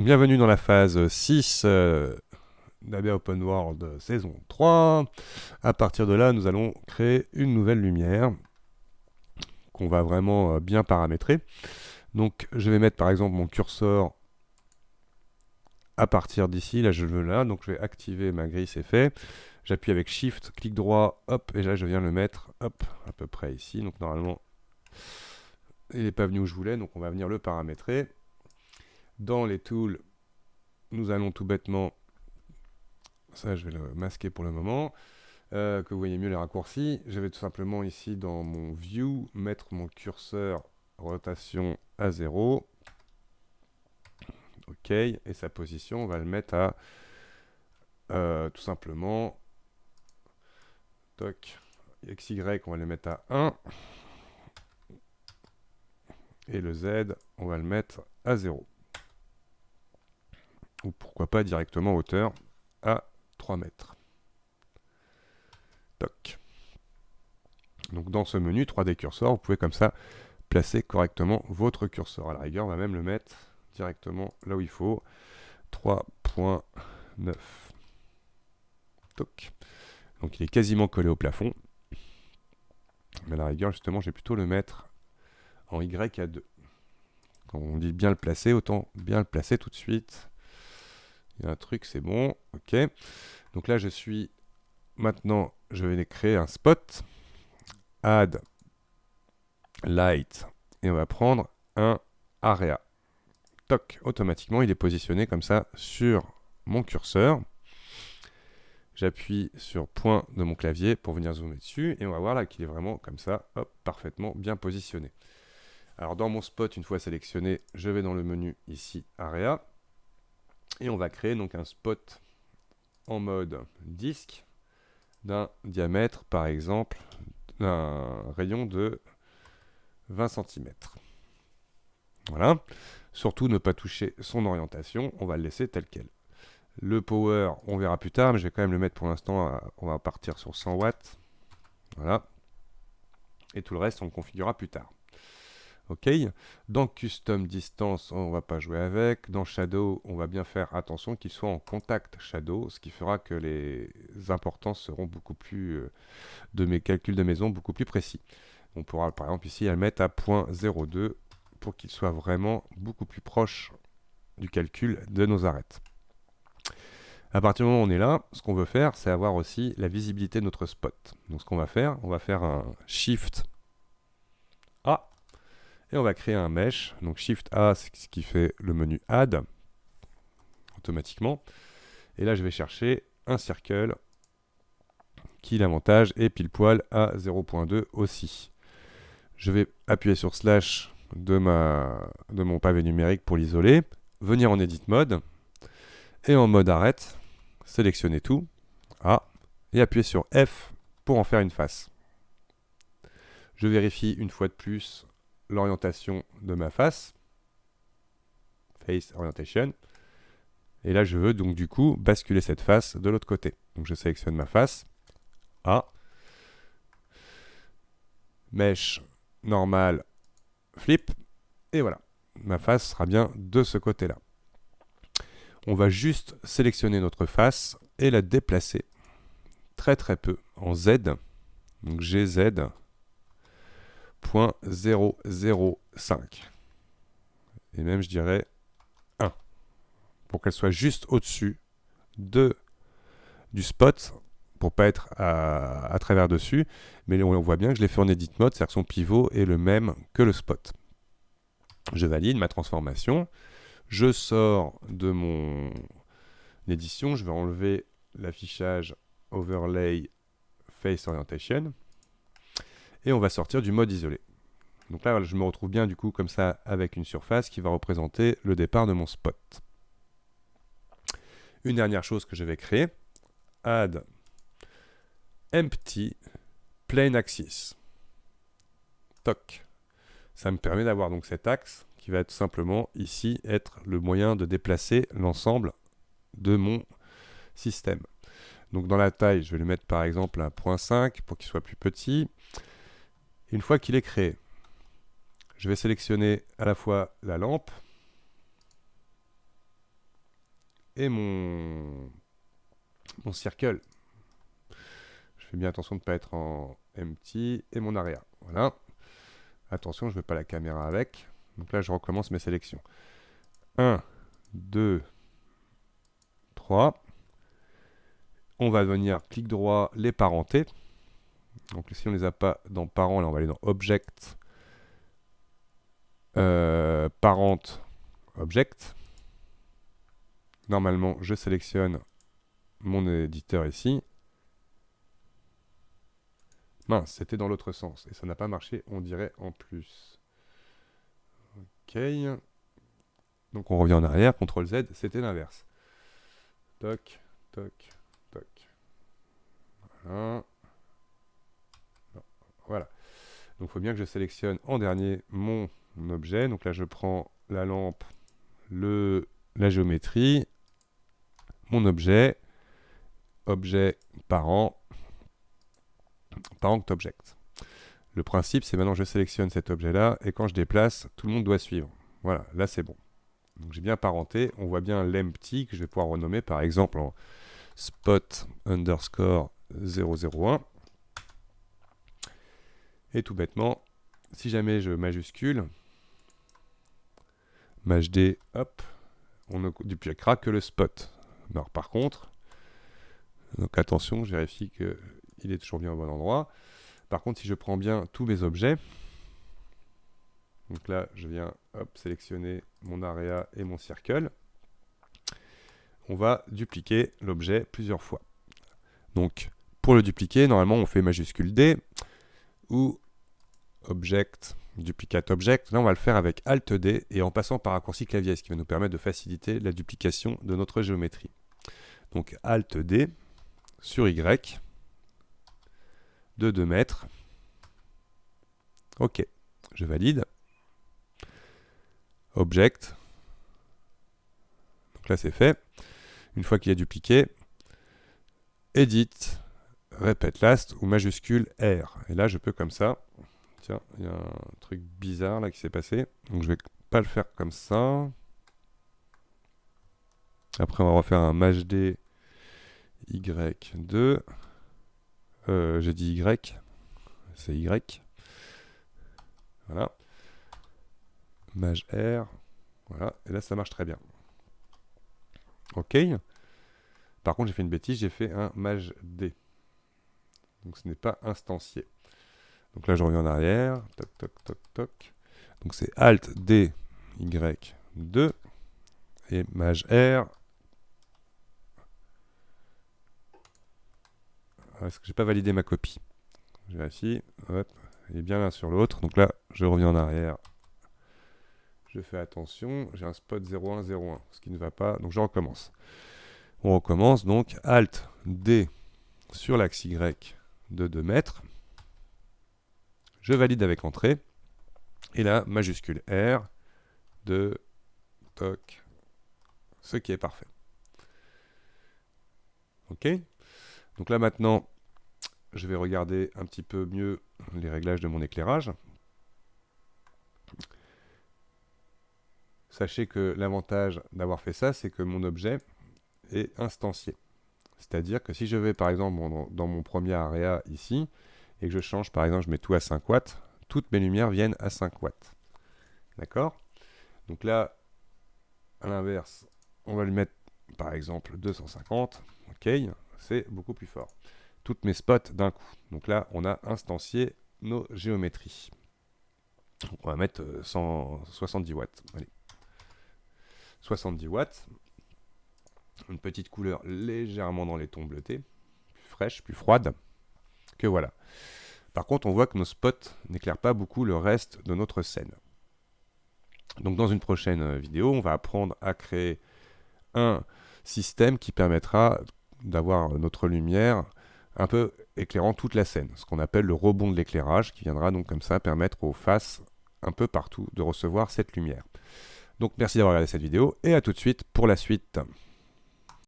Bienvenue dans la phase 6 d'AB Open World saison 3. À partir de là, nous allons créer une nouvelle lumière qu'on va vraiment bien paramétrer. Donc je vais mettre par exemple mon curseur à partir d'ici, là je le veux là, donc je vais activer ma grille, c'est fait. J'appuie avec Shift, clic droit, hop, et là je viens le mettre, hop, à peu près ici. Donc normalement, il n'est pas venu où je voulais, donc on va venir le paramétrer. Dans les tools, nous allons tout bêtement, ça je vais le masquer pour le moment, que vous voyez mieux les raccourcis. Je vais tout simplement ici dans mon View mettre mon curseur rotation à 0. OK, et sa position, on va le mettre à tout simplement toc, XY, on va le mettre à 1. Et le Z, on va le mettre à 0. Ou pourquoi pas directement hauteur à 3 mètres. Toc. Donc dans ce menu 3D curseur, vous pouvez comme ça placer correctement votre curseur. À la rigueur, on va même le mettre directement là où il faut. 3.9. Toc. Donc il est quasiment collé au plafond. Mais à la rigueur, justement, je vais plutôt le mettre en Y à 2. Quand on dit bien le placer, autant bien le placer tout de suite. Il y a un truc, c'est bon. OK. Donc là, je suis... Maintenant, je vais créer un spot. Add light. Et on va prendre un area. Toc. Automatiquement, il est positionné comme ça sur mon curseur. J'appuie sur point de mon clavier pour venir zoomer dessus. Et on va voir là qu'il est vraiment comme ça, hop, parfaitement bien positionné. Alors dans mon spot, une fois sélectionné, je vais dans le menu ici, Area. Et on va créer donc un spot en mode disque d'un diamètre, par exemple, d'un rayon de 20 cm. Voilà. Surtout ne pas toucher son orientation, on va le laisser tel quel. Le power, on verra plus tard, mais je vais quand même le mettre pour l'instant, on va partir sur 100 watts. Voilà. Et tout le reste, on le configurera plus tard. OK. Dans Custom Distance, on ne va pas jouer avec. Dans Shadow, on va bien faire attention qu'il soit en contact Shadow, ce qui fera que les importances seront beaucoup plus, de mes calculs de maison, beaucoup plus précis. On pourra par exemple ici le mettre à 0.02 pour qu'il soit vraiment beaucoup plus proche du calcul de nos arêtes. À partir du moment où on est là, ce qu'on veut faire, c'est avoir aussi la visibilité de notre spot. Donc ce qu'on va faire, on va faire un Shift A et on va créer un mesh. Donc Shift A, c'est ce qui fait le menu Add automatiquement. Et là, je vais chercher un circle qui, l'avantage, est pile poil à 0.2 aussi. Je vais appuyer sur slash de mon pavé numérique pour l'isoler, venir en Edit Mode, et en mode arrête, sélectionner tout, A, et appuyer sur F pour en faire une face. Je vérifie une fois de plus l'orientation de ma face, Face Orientation, et là je veux donc du coup basculer cette face de l'autre côté. Donc je sélectionne ma face, A, Mesh, normal, flip, et voilà. Ma face sera bien de ce côté-là. On va juste sélectionner notre face et la déplacer très très peu en Z, donc GZ.005. Et même je dirais 1, pour qu'elle soit juste au-dessus du spot, pour pas être à travers dessus, mais on voit bien que je l'ai fait en edit mode, c'est-à-dire que son pivot est le même que le spot. Je valide ma transformation, je sors de mon édition, je vais enlever l'affichage overlay face orientation et on va sortir du mode isolé. Donc là, je me retrouve bien du coup comme ça avec une surface qui va représenter le départ de mon spot. Une dernière chose que je vais créer, add empty plane axis. Toc. Ça me permet d'avoir donc cet axe qui va tout simplement ici être le moyen de déplacer l'ensemble de mon système. Donc dans la taille, je vais le mettre par exemple à 0.5 pour qu'il soit plus petit. Une fois qu'il est créé, je vais sélectionner à la fois la lampe et mon circle. Je fais bien attention de ne pas être en empty et mon area. Voilà. Attention, je ne veux pas la caméra avec. Donc là, je recommence mes sélections. 1, 2, 3. On va venir clic droit, les parentés. Donc si on ne les a pas dans parents, là on va aller dans Object, Parent, Object. Normalement, je sélectionne mon éditeur ici. Mince, c'était dans l'autre sens et ça n'a pas marché, on dirait en plus. Ok. Donc on revient en arrière, CTRL Z, c'était l'inverse. Toc, toc, toc. Voilà. Non, voilà. Donc il faut bien que je sélectionne en dernier mon objet. Donc là je prends la lampe, la géométrie, mon objet, objet parent, parent object. Le principe c'est maintenant je sélectionne cet objet là et quand je déplace, tout le monde doit suivre. Voilà, là c'est bon. Donc j'ai bien parenté, on voit bien l'empty que je vais pouvoir renommer par exemple en spot underscore 001. Et tout bêtement, si jamais je majuscule, maj-d, hop, on ne dupliquera que le spot. Alors par contre, donc attention, je vérifie qu'il est toujours bien au bon endroit. Par contre, si je prends bien tous mes objets, donc là, je viens sélectionner mon area et mon circle, on va dupliquer l'objet plusieurs fois. Donc, pour le dupliquer, normalement, on fait majuscule D ou Object, Duplicate Object. Là, on va le faire avec Alt D et en passant par raccourci clavier, ce qui va nous permettre de faciliter la duplication de notre géométrie. Donc, Alt D sur Y de 2 mètres. OK, je valide. Object. Donc là, c'est fait. Une fois qu'il a dupliqué, Edit, Repeat Last ou majuscule R. Et là, je peux comme ça. Tiens, il y a un truc bizarre là qui s'est passé. Donc je vais pas le faire comme ça. Après, on va refaire un maj-d Y2. J'ai dit Y. C'est Y. Voilà. Maj-R. Voilà. Et là, ça marche très bien. OK. Par contre, j'ai fait une bêtise. J'ai fait un maj-d. Donc ce n'est pas instancié. Donc là, je reviens en arrière. Toc, toc, toc, toc. Donc c'est Alt D Y2 et Maj R. Est-ce que j'ai pas validé ma copie? Je vérifie. Hop, il est bien l'un sur l'autre. Donc là, je reviens en arrière. Je fais attention. J'ai un spot 0101, ce qui ne va pas. Donc je recommence. On recommence. Donc Alt D sur l'axe Y de 2 mètres. Je valide avec entrée. Et là, majuscule R de toc, ce qui est parfait. OK. Donc là maintenant, je vais regarder un petit peu mieux les réglages de mon éclairage. Sachez que l'avantage d'avoir fait ça, c'est que mon objet est instancié. C'est-à-dire que si je vais par exemple dans mon premier area ici, et que je change par exemple, je mets tout à 5 watts, toutes mes lumières viennent à 5 watts. D'accord? Donc là, à l'inverse, on va lui mettre par exemple 250. OK, c'est beaucoup plus fort. Toutes mes spots d'un coup. Donc là, on a instancié nos géométries. Donc on va mettre 170 watts. Allez. 70 watts. Une petite couleur légèrement dans les tons bleutés. Plus fraîche, plus froide. Que voilà. Par contre, on voit que nos spots n'éclairent pas beaucoup le reste de notre scène. Donc dans une prochaine vidéo, on va apprendre à créer un système qui permettra d'avoir notre lumière un peu éclairant toute la scène, ce qu'on appelle le rebond de l'éclairage, qui viendra donc comme ça permettre aux faces un peu partout de recevoir cette lumière. Donc merci d'avoir regardé cette vidéo et à tout de suite pour la suite.